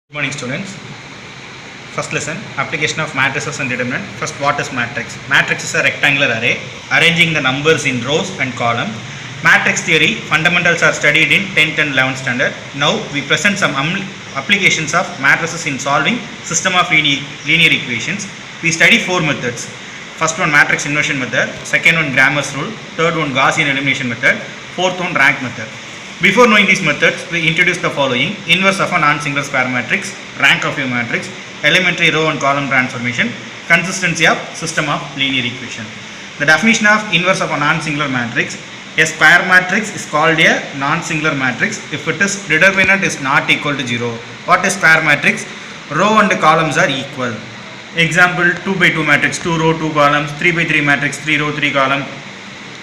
Good morning students. First lesson, application of matrices and determinant. First, what is matrix? Matrix is a rectangular array arranging the numbers in rows and column. Matrix theory fundamentals are studied in 10th and 11th standard. Now we present some applications of matrices in solving system of linear equations. We study four methods. First one, matrix inversion method. Second one, Cramer's rule. Third one, Gaussian elimination method. Fourth one, rank method. Before knowing these methods, we introduce the following: inverse of a non-singular square matrix, rank of a matrix, elementary row and column transformation, consistency of system of linear equation. The definition of inverse of a non-singular matrix: a square matrix is called a non-singular matrix if its determinant is not equal to 0. What is square matrix? Row and columns are equal. Example, 2 by 2 matrix, 2 row 2 columns, 3 by 3 matrix, 3 row 3 column.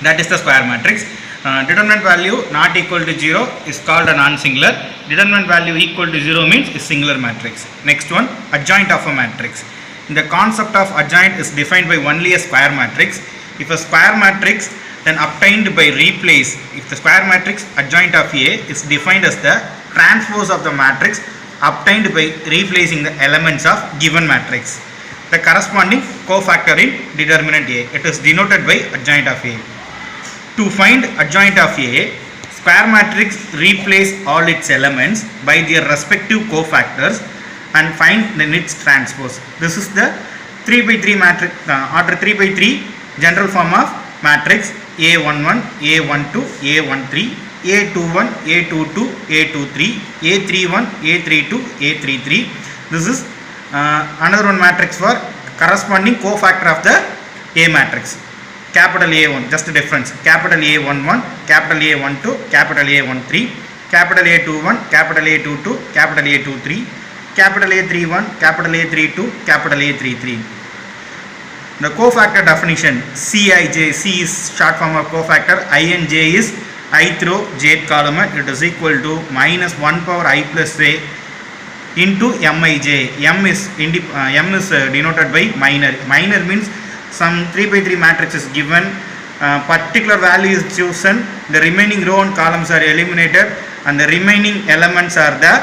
That is the square matrix. Determinant value not equal to 0 is called a non-singular. Determinant value equal to 0 means is singular matrix. Next one, adjoint of a matrix. The concept of adjoint is defined by only a square matrix. If a square matrix then obtained by replace, if the square matrix adjoint of A is defined as the transpose of the matrix obtained by replacing the elements of given matrix, the corresponding cofactor in determinant A, it is denoted by adjoint of A. To find adjoint of A, square matrix replace all its elements by their respective cofactors and find then its transpose. This is the 3 by 3 matrix, order 3 by 3 general form of matrix: A11, A12, A13, A21, A22, A23, A31, A32, A33. This is another one matrix for corresponding cofactor of the A matrix. Capital A1, just a difference. Capital A11, capital A12, capital A13, capital A21, capital A22, capital A23, capital A31, capital A32, capital A33. The cofactor definition: Cij, C is short form of cofactor, Inj is ith row, jth column, it is equal to minus 1 power I plus j into Mij. M is denoted by minor. Minor means some 3 by 3 matrix is given, particular value is chosen, the remaining row and columns are eliminated and the remaining elements are the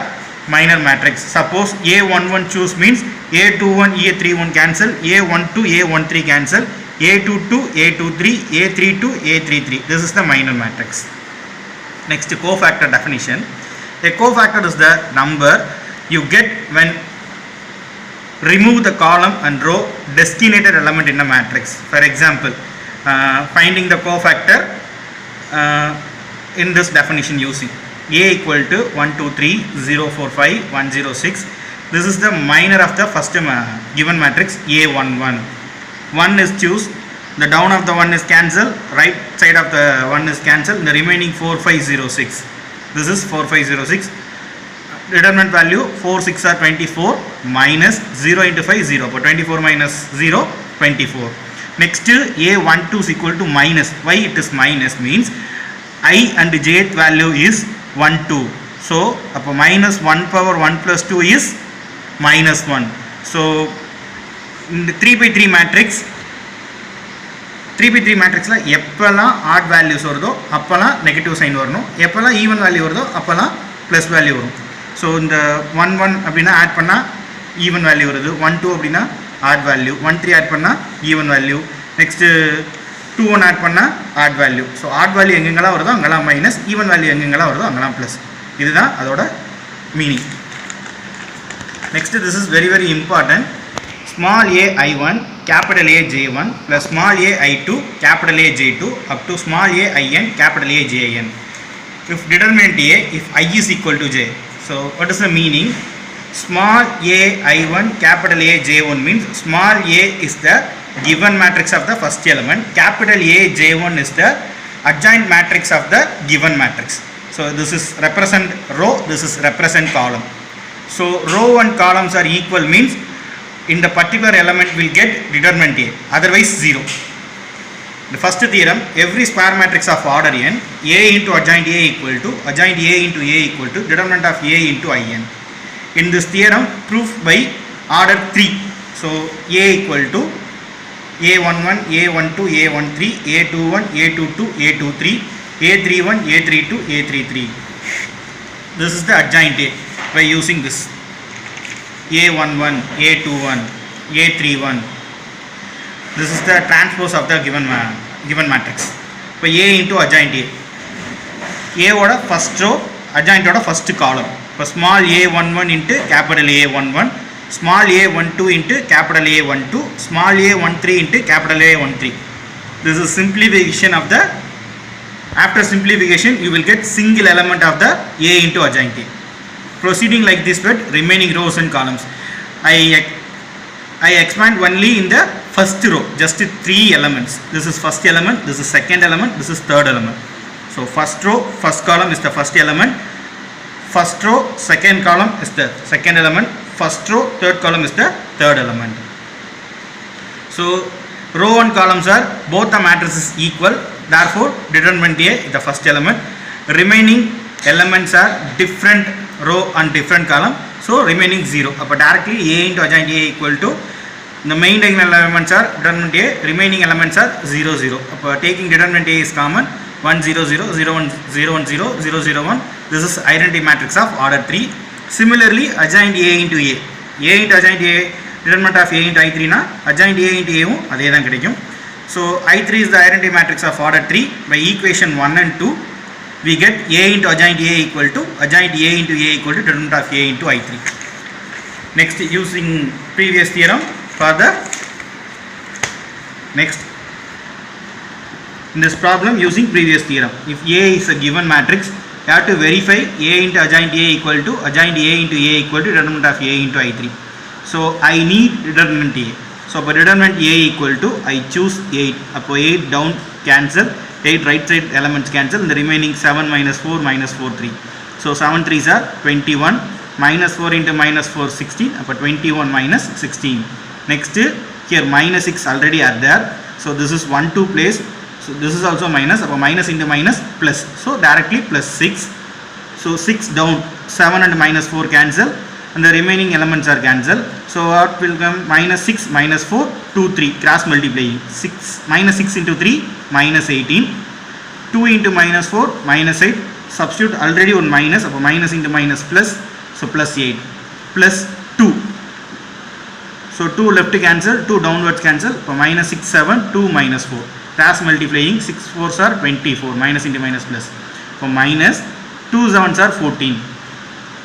minor matrix. Suppose A11 choose means A21, A31 cancel, A12, A13 cancel, A22, A23, A32, A33. This is the minor matrix. Next, cofactor definition. A cofactor is the number you get when remove the column and row designated element in a matrix. For example, finding the cofactor in this definition using A equal to 1, 2, 3, 0, 4, 5, 1, 0, 6. This is the minor of the first given matrix A11. 1 is choose, the down of the 1 is cancel, right side of the 1 is cancel, the remaining 4, 5, 0, 6. This is 4, 5, 0, 6. Determinant value 4, 6 are 24 minus 0 into 5, 0. But 24 minus 0, 24. Next, A12 is equal to minus. Why it is minus means I and jth value is 1, 2. So, minus 1 power 1 plus 2 is minus 1. So, in the 3 by 3 matrix, 3 by 3 matrix la eppala odd values varudho appala negative sign varano, eppala even value varudho appala plus value varum. So in the 1 1 அப்படினா add பண்ணா even value வருது, 1 2 அப்படினா odd value, 1 3 odd பண்ணா even value, next 2 1 odd பண்ணா odd value. So odd value எங்கெங்கெல்லாம் வருதோ அங்கெல்லாம் minus, even value எங்கெங்கெல்லாம் வருதோ அங்கெல்லாம் ப்ளஸ். இதுதான் அதோட meaning. Next, this is very very important. Small a I1 capital A J1 plus small a I2 capital A J2 up to small a In capital A Jn. If determinant A, if I is equal to j. So what is the meaning? Small a I1 capital A J1 means small a is the given matrix of the first element, capital A J1 is the adjoint matrix of the given matrix. So this is represent row, this is represent column. So row and columns are equal means in the particular element will get determinant A, otherwise 0. The first theorem, every square matrix of order n, A into adjoint A equal to adjoint A into A equal to determinant of A into In. In this theorem, proof by order 3. So A equal to A11, A12, A13, A21, A22, A23, A31, A32, A33. This is the adjoint A by using this. A11, A21, A31. This is the transpose of the given matrix. இப்போ A into adjoint A. A ஓட first row, adjoint ஓட first column. இப்போ small a11 into capital A11, small a12 into capital A12, small a13 into capital A13. This is simplification of the, after simplification you will get single element of the A into adjoint A. Proceeding like this with remaining rows and columns. I expand only in the first row, just 3 elements. This is first element, this is second element, this is third element. So first row, first column is the first element, first row, second column is the second element, first row, third column is the third element. So row and columns are both the matrices equal, therefore determinant A is the first element. Remaining elements are different row and different column, so remaining 0. But directly A into adjoint A equal to, the main diagonal elements are determinant A, remaining elements are 0 0. Taking determinant A is common, 1 0 0 0 1 0 1 0 0 0 1. This is identity matrix of order 3. Similarly adjoint A into A into adjoint A, determinant of A into I3 na adjoint A into A adhe dhaan kedaikum. So I3 is the identity matrix of order 3. By equation 1 and 2 we get A into adjoint A equal to adjoint A into A equal to determinant of A into I3. Next, using previous theorem for the next, in this problem using previous theorem, if A is a given matrix, you have to verify A into adjoint A equal to adjoint A into A equal to determinant of A into I3. So I need determinant A. So for determinant A equal to, I choose 8. Appo 8 down cancel, 8 right side elements cancel, and the remaining 7 minus 4 minus 4 3. So 7 3s are 21, minus 4 into minus 4 16, appo 21 minus 16. Next, here minus 6 already are there, so this is 1 2 place, so this is also minus, appo minus into minus plus, so directly plus 6. So 6 down, 7 and minus 4 cancel, and the remaining elements are cancelled. So what will come? Minus 6 minus 4 2 3, cross multiplying, 6 minus 6 into 3 minus 18, 2 into minus 4 minus 8, substitute already one minus, appo minus into minus plus, so plus 8 plus 2. So 2 left cancel, 2 downwards cancel, so minus 6 7, 2 minus 4, cross multiplying, 6 4s are 24, minus into minus plus, so minus 2 7s are 14,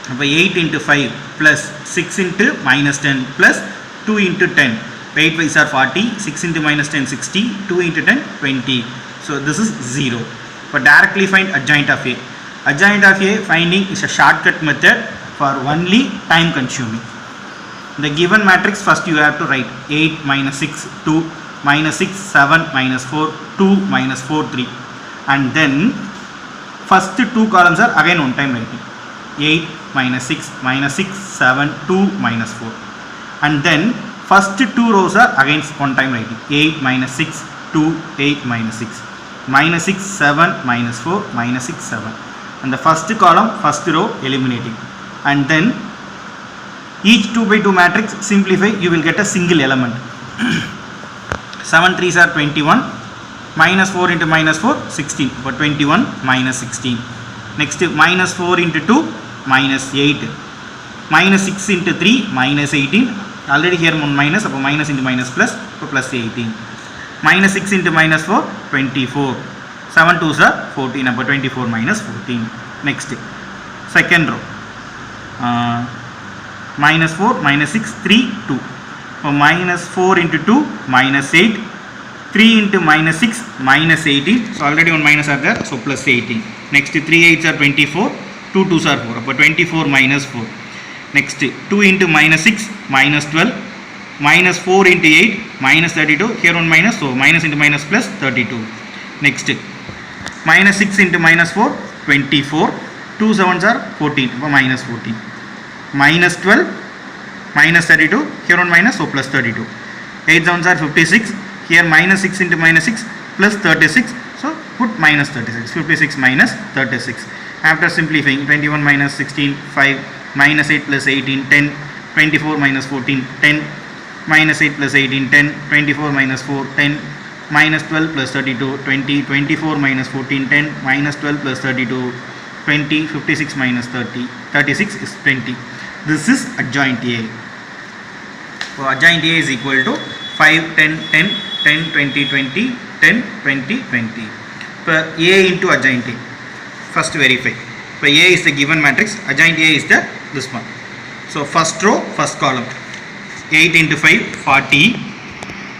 so 8 into 5 plus 6 into minus 10 plus 2 into 10, 8 5s are 40, 6 into minus 10 60, 2 into 10 20, so this is 0. But directly find adjoint of A. Adjoint of A finding is a shortcut method for only time consuming. The given matrix, first you have to write 8 minus 6 2 minus 6 7 minus 4 2 minus 4 3, and then first 2 columns are again one time writing 8 minus 6 minus 6 7 2 minus 4, and then first 2 rows are again one time writing 8 minus 6 2 8 minus 6 minus 6 7 minus 4 minus 6 7, and the first column first row eliminating, and then each 2 by 2 matrix simplify, you will get a single element. 7 3s are 21, minus 4 into minus 4 16, but 21 minus 16. Next, minus 4 into 2 minus 8, minus 6 into 3 minus 18, already here one minus, so minus into minus plus, so plus 18, minus 6 into minus 4 24, 7 2s are 14, about 24 minus 14. Next, second row, minus 4 minus 6 3 2, so minus 4 into 2 minus 8, 3 into minus 6 minus 18, so already one minus are there, so plus 18. Next, 3 8s are 24, 2 2s are 4, about 24 minus 4. Next, 2 into minus 6 minus 12, minus 4 into 8 minus 32, here one minus, so minus into minus plus 32. Next, minus 6 into minus 4 24, 2 7s are 14, so minus 14, minus 12 minus 32, here one minus, so plus 32, 8 7s are 56, here minus 6 into minus 6 plus 36, so put minus 36, 56 minus 36. After simplifying, 21 minus 16 5, minus 8 plus 18 10, 24 minus 14 10, minus 8 plus 18 10, 24 minus 4 10, minus 12 plus 32 20, 24 minus 14 10, minus 12 plus 32 20, 56 minus 30, 36 is 20. This is adjoint A. So adjoint A is equal to 5, 10, 10, 10, 20, 20, 10, 20, 20. So A into adjoint A. First verify. So A is the given matrix, adjoint A is the this one. So first row, first column. 8 into 5, 40.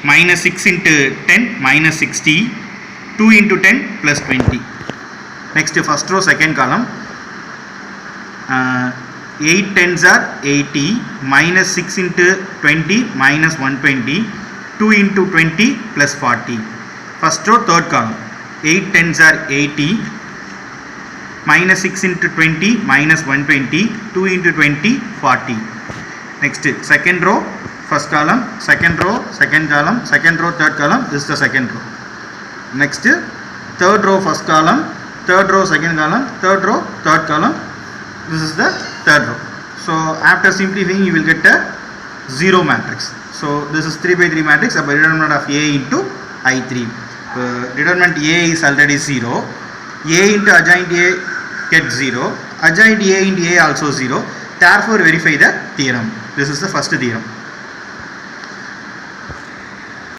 Minus 6 into 10, minus 60. 2 into 10, plus 20. Next first row, second column. 8 tens are 80. Minus 6 into 20, minus 120. 2 into 20, plus 40. First row, third column. 8 tens are 80. Minus 6 into 20, minus 120. 2 into 20, 40. Next second row, first column, second row, second column, second row, third column. This is the second row. Next third row, first column, third row, second column, third row, third column. This is the third row. So after simplifying, you will get a 0 matrix. So this is 3 by 3 matrix. A determinant of A into I3. Determinant A is already 0. A into adjoint A gets 0. Adjoint A into A also 0. Therefore verify the theorem. This is the first theorem.